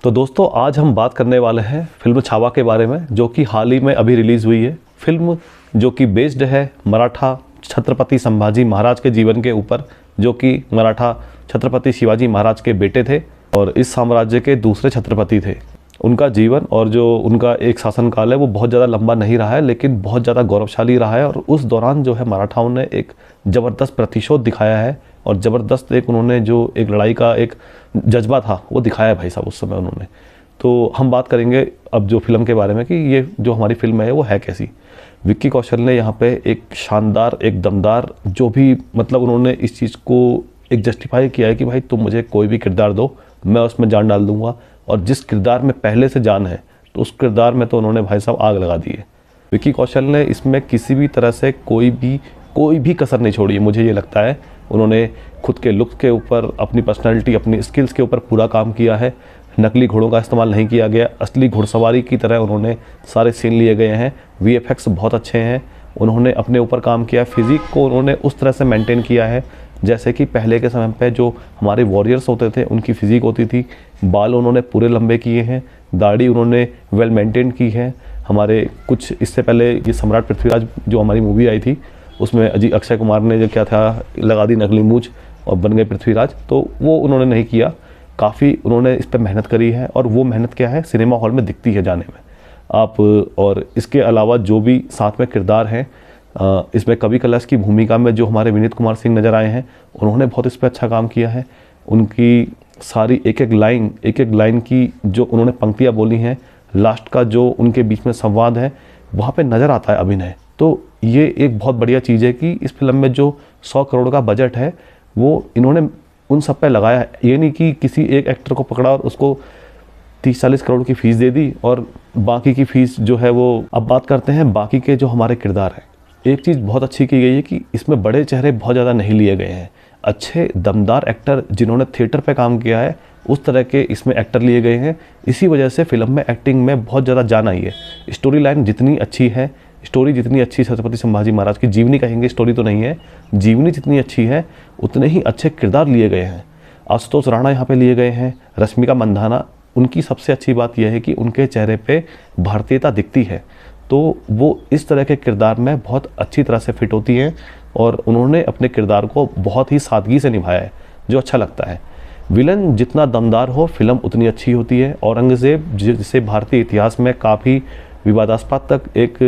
तो दोस्तों आज हम बात करने वाले हैं फिल्म छावा के बारे में, जो कि हाल ही में अभी रिलीज़ हुई है। फिल्म जो कि बेस्ड है मराठा छत्रपति संभाजी महाराज के जीवन के ऊपर, जो कि मराठा छत्रपति शिवाजी महाराज के बेटे थे और इस साम्राज्य के दूसरे छत्रपति थे। उनका जीवन और जो उनका एक शासनकाल है वो बहुत ज़्यादा लंबा नहीं रहा है, लेकिन बहुत ज़्यादा गौरवशाली रहा है। और उस दौरान जो है मराठाओं ने एक ज़बरदस्त प्रतिशोध दिखाया है और ज़बरदस्त एक उन्होंने जो एक लड़ाई का एक जज्बा था वो दिखाया है भाई साहब उस समय उन्होंने। तो हम बात करेंगे अब जो फिल्म के बारे में कि ये जो हमारी फिल्म है वो है कैसी। विक्की कौशल ने यहाँ पे एक शानदार, एक दमदार, जो भी मतलब उन्होंने इस चीज़ को एक जस्टिफाई किया है कि भाई तुम मुझे कोई भी किरदार दो, मैं उसमें जान डाल दूंगा। और जिस किरदार में पहले से जान है तो उस किरदार में तो उन्होंने भाई साहब आग लगा दी है। विक्की कौशल ने इसमें किसी भी तरह से कोई भी कसर नहीं छोड़ी है। मुझे ये लगता है उन्होंने खुद के लुक्स के ऊपर, अपनी पर्सनैलिटी, अपनी स्किल्स के ऊपर पूरा काम किया है। नकली घोड़ों का इस्तेमाल नहीं किया गया, असली घुड़सवारी की तरह उन्होंने सारे सीन लिए गए हैं। VFX बहुत अच्छे हैं, उन्होंने अपने ऊपर काम किया। फिज़िक को उन्होंने उस तरह से मेंटेन किया है जैसे कि पहले के समय पे जो हमारे वॉरियर्स होते थे उनकी फिज़िक होती थी। बाल उन्होंने पूरे लंबे किए हैं, दाढ़ी उन्होंने वेल मेंटेन की है। हमारे कुछ इससे पहले ये सम्राट पृथ्वीराज जो हमारी मूवी आई थी उसमें अक्षय कुमार ने जो क्या था लगा दी नकली मूंछ और बन गए पृथ्वीराज, तो वो उन्होंने नहीं किया। काफ़ी उन्होंने इस पर मेहनत करी है और वो मेहनत क्या है सिनेमा हॉल में दिखती है जाने में आप। और इसके अलावा जो भी साथ में किरदार हैं, इसमें कवि कलश की भूमिका में जो हमारे विनीत कुमार सिंह नज़र आए हैं, उन्होंने बहुत इस पर अच्छा काम किया है। उनकी सारी एक एक लाइन की जो उन्होंने पंक्तियाँ बोली हैं, लास्ट का जो उनके बीच में संवाद है वहाँ पे नज़र आता है अभिनय। तो ये एक बहुत बढ़िया चीज़ है कि इस फिल्म में जो 100 करोड़ का बजट है वो इन्होंने उन सब पे लगाया है। ये नहीं कि किसी एक एक्टर को पकड़ा और उसको 30-40 करोड़ की फ़ीस दे दी और बाकी की फ़ीस जो है वो। अब बात करते हैं बाकी के जो हमारे किरदार हैं। एक चीज़ बहुत अच्छी की गई है कि इसमें बड़े चेहरे बहुत ज़्यादा नहीं लिए गए हैं। अच्छे दमदार एक्टर जिन्होंने थिएटर पे काम किया है उस तरह के इसमें एक्टर लिए गए हैं। इसी वजह से फिल्म में एक्टिंग में बहुत ज़्यादा जान आई है। स्टोरी लाइन जितनी अच्छी है, स्टोरी जितनी अच्छी छत्रपति संभाजी महाराज की जीवनी कहेंगे, स्टोरी तो नहीं है, जीवनी जितनी अच्छी है उतने ही अच्छे किरदार लिए गए हैं। आशुतोष राणा यहाँ पे लिए गए हैं, रश्मिका मंदाना। उनकी सबसे अच्छी बात यह है कि उनके चेहरे पे भारतीयता दिखती है, तो वो इस तरह के किरदार में बहुत अच्छी तरह से फिट होती हैं और उन्होंने अपने किरदार को बहुत ही सादगी से निभाया है, जो अच्छा लगता है। विलन जितना दमदार हो फिल्म उतनी अच्छी होती है। औरंगज़ेब जिसे भारतीय इतिहास में काफ़ी विवादास्पद तक एक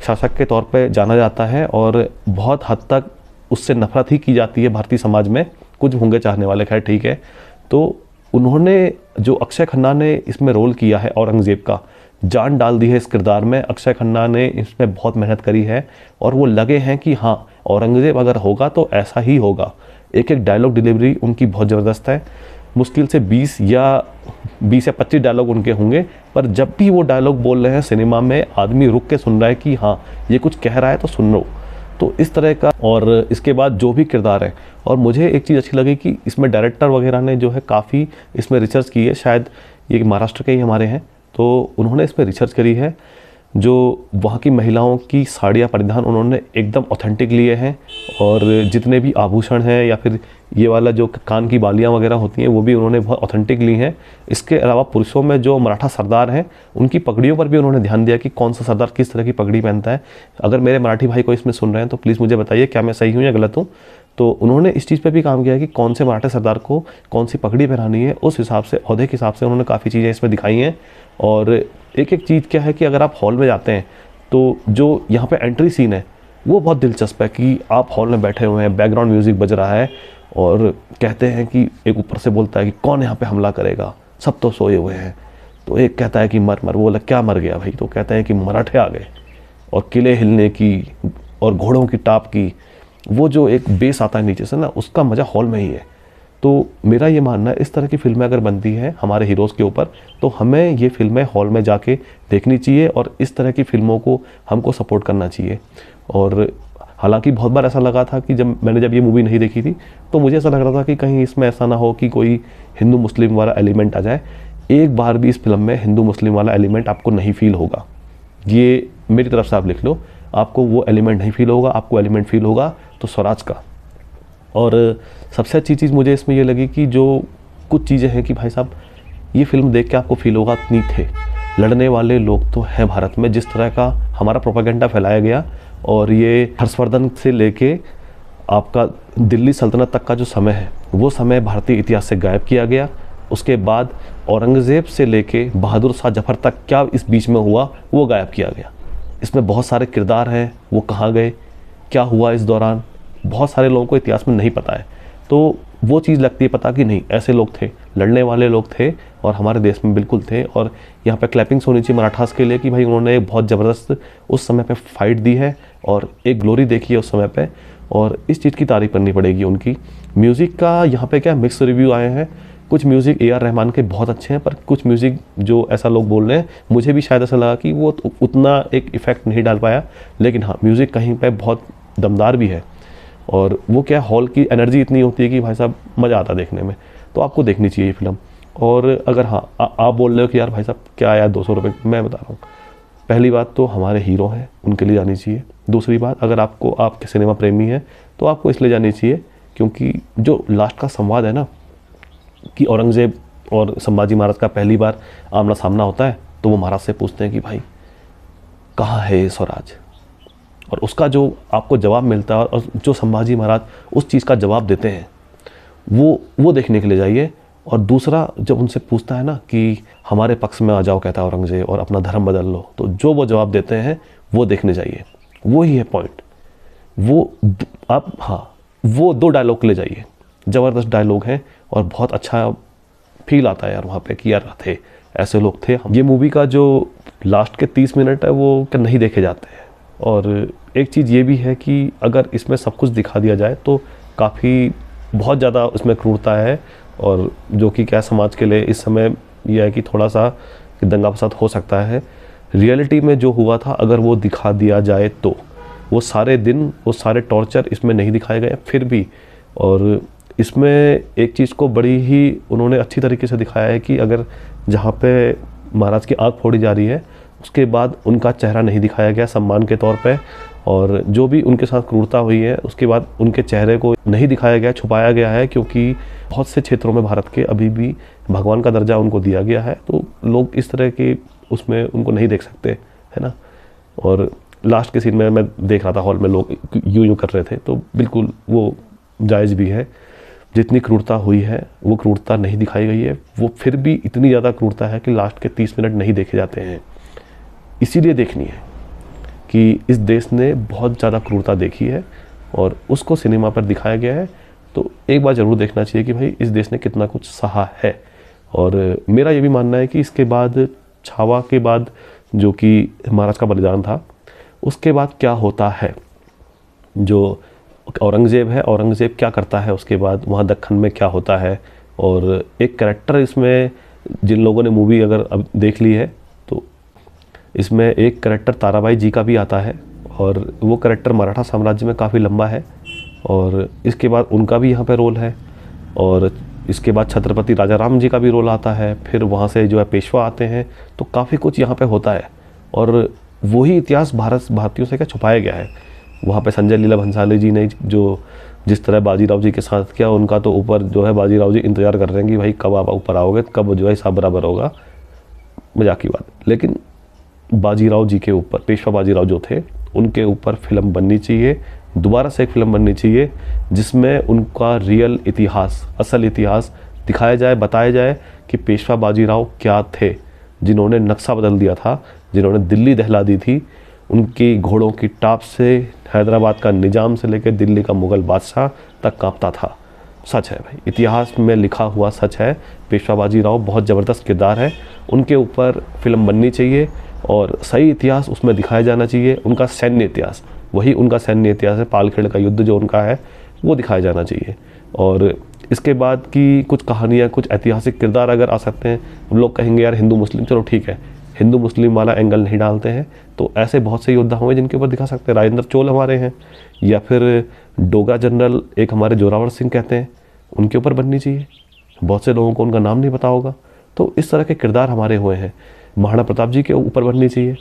शासक के तौर पे जाना जाता है और बहुत हद तक उससे नफरत ही की जाती है भारतीय समाज में, कुछ होंगे चाहने वाले, खैर ठीक है। तो उन्होंने जो अक्षय खन्ना ने इसमें रोल किया है औरंगज़ेब का, जान डाल दी है इस किरदार में। अक्षय खन्ना ने इसमें बहुत मेहनत करी है और वो लगे हैं कि हाँ औरंगज़ेब अगर होगा तो ऐसा ही होगा। एक एक डायलॉग डिलीवरी उनकी बहुत ज़बरदस्त है। मुश्किल से 20 या 25 डायलॉग उनके होंगे, पर जब भी वो डायलॉग बोल रहे हैं सिनेमा में आदमी रुक के सुन रहा है कि हाँ ये कुछ कह रहा है तो सुन लो। तो इस तरह का। और इसके बाद जो भी किरदार है, और मुझे एक चीज़ अच्छी लगी कि इसमें डायरेक्टर वगैरह ने जो है काफ़ी इसमें रिसर्च की है। शायद ये महाराष्ट्र के ही हमारे हैं, तो उन्होंने इस पर रिसर्च करी है। जो वहाँ की महिलाओं की साड़ियाँ परिधान उन्होंने एकदम ऑथेंटिक लिए हैं और जितने भी आभूषण हैं या फिर ये वाला जो कान की बालियाँ वगैरह होती हैं वो भी उन्होंने बहुत ऑथेंटिक ली हैं। इसके अलावा पुरुषों में जो मराठा सरदार हैं उनकी पगड़ियों पर भी उन्होंने ध्यान दिया कि कौन सा सरदार किस तरह की पगड़ी पहनता है। अगर मेरे मराठी भाई को इसमें सुन रहे हैं तो प्लीज़ मुझे बताइए क्या मैं सही हूँ या गलत हूँ। तो उन्होंने इस चीज़ पे भी काम किया है कि कौन से मराठा सरदार को कौन सी पगड़ी पहनानी है, उस हिसाब से, ओहदे के हिसाब से उन्होंने काफ़ी चीज़ें इसमें दिखाई हैं। और एक एक चीज़ क्या है कि अगर आप हॉल में जाते हैं तो जो यहाँ पे एंट्री सीन है वो बहुत दिलचस्प है कि आप हॉल में बैठे हुए हैं, बैकग्राउंड म्यूज़िक बज रहा है और कहते हैं कि एक ऊपर से बोलता है कि कौन यहाँ पे हमला करेगा, सब तो सोए हुए हैं। तो एक कहता है कि मर मर, वो बोला क्या मर गया भाई, तो कहते हैं कि मराठे आ गए। और किले हिलने की और घोड़ों की टाप की वो जो एक बेस आता है नीचे से ना, उसका मज़ा हॉल में ही है। तो मेरा ये मानना है इस तरह की फिल्में अगर बनती हैं हमारे हीरोज़ के ऊपर तो हमें ये फिल्में हॉल में जाके देखनी चाहिए और इस तरह की फ़िल्मों को हमको सपोर्ट करना चाहिए। और हालांकि बहुत बार ऐसा लगा था कि जब ये मूवी नहीं देखी थी तो मुझे ऐसा लग रहा था कि कहीं इसमें ऐसा ना हो कि कोई हिंदू मुस्लिम वाला एलिमेंट आ जाए। एक बार भी इस फिल्म में हिंदू मुस्लिम वाला एलिमेंट आपको नहीं फील होगा, ये मेरी तरफ से आप लिख लो, आपको वो एलिमेंट नहीं फील होगा। आपको एलिमेंट फील होगा तो स्वराज का। और सबसे अच्छी चीज़ मुझे इसमें ये लगी कि जो कुछ चीज़ें हैं कि भाई साहब ये फिल्म देख के आपको फील होगा इतनी थे, लड़ने वाले लोग तो हैं भारत में। जिस तरह का हमारा प्रोपेगेंडा फैलाया गया, और ये हर्षवर्धन से लेके आपका दिल्ली सल्तनत तक का जो समय है, वो समय भारतीय इतिहास से गायब किया गया। उसके बाद औरंगज़ेब से लेके बहादुर शाह जफर तक क्या इस बीच में हुआ, वो गायब किया गया। इसमें बहुत सारे किरदार हैं, वो कहाँ गए, क्या हुआ इस दौरान, बहुत सारे लोगों को इतिहास में नहीं पता है। तो वो चीज़ लगती है पता कि नहीं, ऐसे लोग थे, लड़ने वाले लोग थे और हमारे देश में बिल्कुल थे। और यहाँ पे क्लैपिंग्स होनी चाहिए मराठास के लिए कि भाई उन्होंने बहुत ज़बरदस्त उस समय पे फाइट दी है और एक ग्लोरी देखी है उस समय पे, और इस चीज़ की तारीफ़ करनी पड़ेगी उनकी। म्यूज़िक का यहाँ पे क्या मिक्स रिव्यू आए हैं। कुछ म्यूज़िक AR रहमान के बहुत अच्छे हैं, पर कुछ म्यूज़िक जो ऐसा लोग बोल रहे हैं, मुझे भी शायद ऐसा लगा कि वो उतना एक इफ़ेक्ट नहीं डाल पाया। लेकिन हाँ, म्यूज़िक कहीं पे बहुत दमदार भी है, और वो क्या हॉल की एनर्जी इतनी होती है कि भाई साहब मज़ा आता देखने में। तो आपको देखनी चाहिए ये फिल्म। और अगर हाँ आप बोल रहे हो कि यार भाई साहब क्या आया 200 रुपये, मैं बता रहा हूँ, पहली बात तो हमारे हीरो हैं, उनके लिए जानी चाहिए। दूसरी बात, अगर आपके सिनेमा प्रेमी हैं तो आपको इसलिए जानी चाहिए क्योंकि जो लास्ट का संवाद है ना, कि औरंगज़ेब और संभाजी महाराज का पहली बार आमना सामना होता है, तो वो महाराज से पूछते हैं कि भाई कहाँ है ये स्वराज, और उसका जो आपको जवाब मिलता है और जो संभाजी महाराज उस चीज़ का जवाब देते हैं, वो देखने के लिए जाइए। और दूसरा, जब उनसे पूछता है ना कि हमारे पक्ष में आ जाओ, कहता है औरंगज़ेब, और अपना धर्म बदल लो, तो जो वो जवाब देते हैं वो देखने जाइए। वो ही है पॉइंट। वो आप हाँ, वो 2 डायलॉग ले जाइए, ज़बरदस्त डायलॉग हैं और बहुत अच्छा फील आता है यार वहाँ पे कि यार थे ऐसे लोग थे। ये मूवी का जो लास्ट के 30 मिनट है वो नहीं देखे जाते हैं। और एक चीज़ ये भी है कि अगर इसमें सब कुछ दिखा दिया जाए तो काफ़ी बहुत ज़्यादा उसमें क्रूरता है, और जो कि क्या समाज के लिए इस समय यह है कि थोड़ा सा दंगा फसाद हो सकता है। रियलिटी में जो हुआ था अगर वो दिखा दिया जाए तो वो सारे दिन, वो सारे टॉर्चर इसमें नहीं दिखाए गए फिर भी। और इसमें एक चीज़ को बड़ी ही उन्होंने अच्छी तरीके से दिखाया है कि अगर जहाँ पे महाराज की आँख फोड़ी जा रही है, उसके बाद उनका चेहरा नहीं दिखाया गया सम्मान के तौर पे, और जो भी उनके साथ क्रूरता हुई है उसके बाद उनके चेहरे को नहीं दिखाया गया, छुपाया गया है, क्योंकि बहुत से क्षेत्रों में भारत के अभी भी भगवान का दर्जा उनको दिया गया है। तो लोग इस तरह के उसमें उनको नहीं देख सकते, है ना। और लास्ट के सीन में मैं देख रहा था हॉल में लोग यूँ कर रहे थे, तो बिल्कुल वो जायज़ भी है। जितनी क्रूरता हुई है वो क्रूरता नहीं दिखाई गई है, वो फिर भी इतनी ज़्यादा क्रूरता है कि लास्ट के 30 मिनट नहीं देखे जाते हैं। इसीलिए देखनी है कि इस देश ने बहुत ज़्यादा क्रूरता देखी है और उसको सिनेमा पर दिखाया गया है। तो एक बार ज़रूर देखना चाहिए कि भाई इस देश ने कितना कुछ सहा है। और मेरा ये भी मानना है कि इसके बाद, छावा के बाद जो कि महाराज का बलिदान था, उसके बाद क्या होता है, जो औरंगज़ेब है, औरंगज़ेब क्या करता है उसके बाद, वहाँ दक्खन में क्या होता है। और एक कैरेक्टर इसमें, जिन लोगों ने मूवी अगर अब देख ली है तो इसमें एक कैरेक्टर ताराबाई जी का भी आता है, और वो कैरेक्टर मराठा साम्राज्य में काफ़ी लंबा है, और इसके बाद उनका भी यहाँ पे रोल है। और इसके बाद छत्रपति राजा राम जी का भी रोल आता है, फिर वहाँ से जो है पेशवा आते हैं, तो काफ़ी कुछ यहाँ पे होता है। और वही इतिहास भारतीयों से क्या छुपाया गया है। वहाँ पे संजय लीला भंसाली जी ने जो जिस तरह बाजीराव जी के साथ किया, उनका तो ऊपर जो है बाजीराव जी इंतज़ार कर रहे हैं कि भाई कब आप ऊपर आओगे, कब जो है हिसाब बराबर होगा। मजाक की बात, लेकिन बाजीराव जी के ऊपर, पेशवा बाजीराव जो थे, उनके ऊपर फिल्म बननी चाहिए, दोबारा से एक फिल्म बननी चाहिए जिसमें उनका रियल इतिहास, असल इतिहास दिखाया जाए, बताया जाए कि पेशवा बाजीराव क्या थे, जिन्होंने नक्शा बदल दिया था, जिन्होंने दिल्ली दहला दी थी। उनकी घोड़ों की टाप से हैदराबाद का निजाम से लेकर दिल्ली का मुग़ल बादशाह तक कांपता था। सच है भाई, इतिहास में लिखा हुआ सच है। पेशवा बाजीराव बहुत ज़बरदस्त किरदार है, उनके ऊपर फिल्म बननी चाहिए और सही इतिहास उसमें दिखाया जाना चाहिए। उनका सैन्य इतिहास, वही उनका सैन्य इतिहास है, पालखेड़ का युद्ध जो उनका है वो दिखाया जाना चाहिए। और इसके बाद की कुछ कहानियाँ, कुछ ऐतिहासिक किरदार अगर आ सकते हैं, हम लोग कहेंगे यार हिंदू मुस्लिम, चलो ठीक है, हिंदू मुस्लिम वाला एंगल नहीं डालते हैं, तो ऐसे बहुत से योद्धा हुए जिनके ऊपर दिखा सकते हैं। राजेंद्र चोल हमारे हैं, या फिर डोगरा जनरल एक हमारे जोरावर सिंह कहते हैं, उनके ऊपर बननी चाहिए। बहुत से लोगों को उनका नाम नहीं पता होगा, तो इस तरह के किरदार हमारे हुए हैं। महाराणा प्रताप जी के ऊपर बननी चाहिए।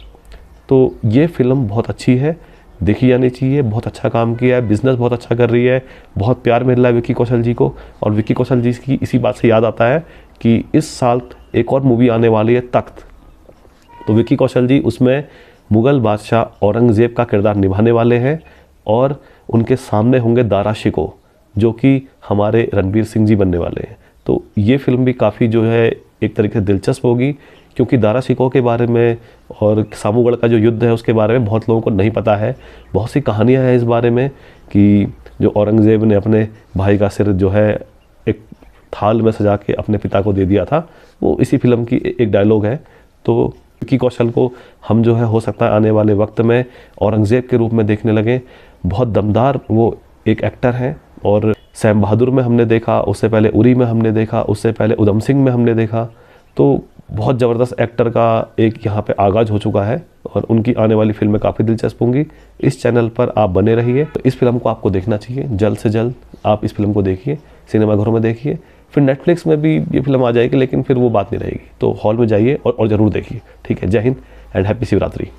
तो ये फिल्म बहुत अच्छी है, देखी जानी चाहिए। बहुत अच्छा काम किया है, बिजनेस बहुत अच्छा कर रही है, बहुत प्यार मिल रहा है विक्की कौशल जी को। और विक्की कौशल जी की इसी बात से याद आता है कि इस साल एक और मूवी आने वाली है तख्त। तो विक्की कौशल जी उसमें मुग़ल बादशाह औरंगज़ेब का किरदार निभाने वाले हैं और उनके सामने होंगे दारा शिकोह, जो कि हमारे रणवीर सिंह जी बनने वाले हैं। तो ये फिल्म भी काफ़ी जो है एक तरीके से दिलचस्प होगी, क्योंकि दारा शिकोह के बारे में और सामूगढ़ का जो युद्ध है उसके बारे में बहुत लोगों को नहीं पता है। बहुत सी कहानियाँ हैं इस बारे में कि जो औरंगज़ेब ने अपने भाई का सिर जो है एक थाल में सजा के अपने पिता को दे दिया था, वो इसी फिल्म की एक डायलॉग है। तो विक्की कौशल को हम जो है हो सकता है आने वाले वक्त में औरंगज़ेब के रूप में देखने लगे। बहुत दमदार वो एक एक्टर हैं, और सैम बहादुर में हमने देखा, उससे पहले उरी में हमने देखा, उससे पहले उधम सिंह में हमने देखा। तो बहुत ज़बरदस्त एक्टर का एक यहाँ पे आगाज़ हो चुका है, और उनकी आने वाली फिल्में काफ़ी दिलचस्प होंगी। इस चैनल पर आप बने रहिए। तो इस फिल्म को आपको देखना चाहिए, जल्द से जल्द आप इस फिल्म को देखिए, सिनेमाघरों में देखिए। फिर नेटफ्लिक्स में भी ये फिल्म आ जाएगी, लेकिन फिर वो बात नहीं रहेगी। तो हॉल में जाइए और ज़रूर देखिए। ठीक है, जय हिंद एंड हैप्पी शिवरात्रि।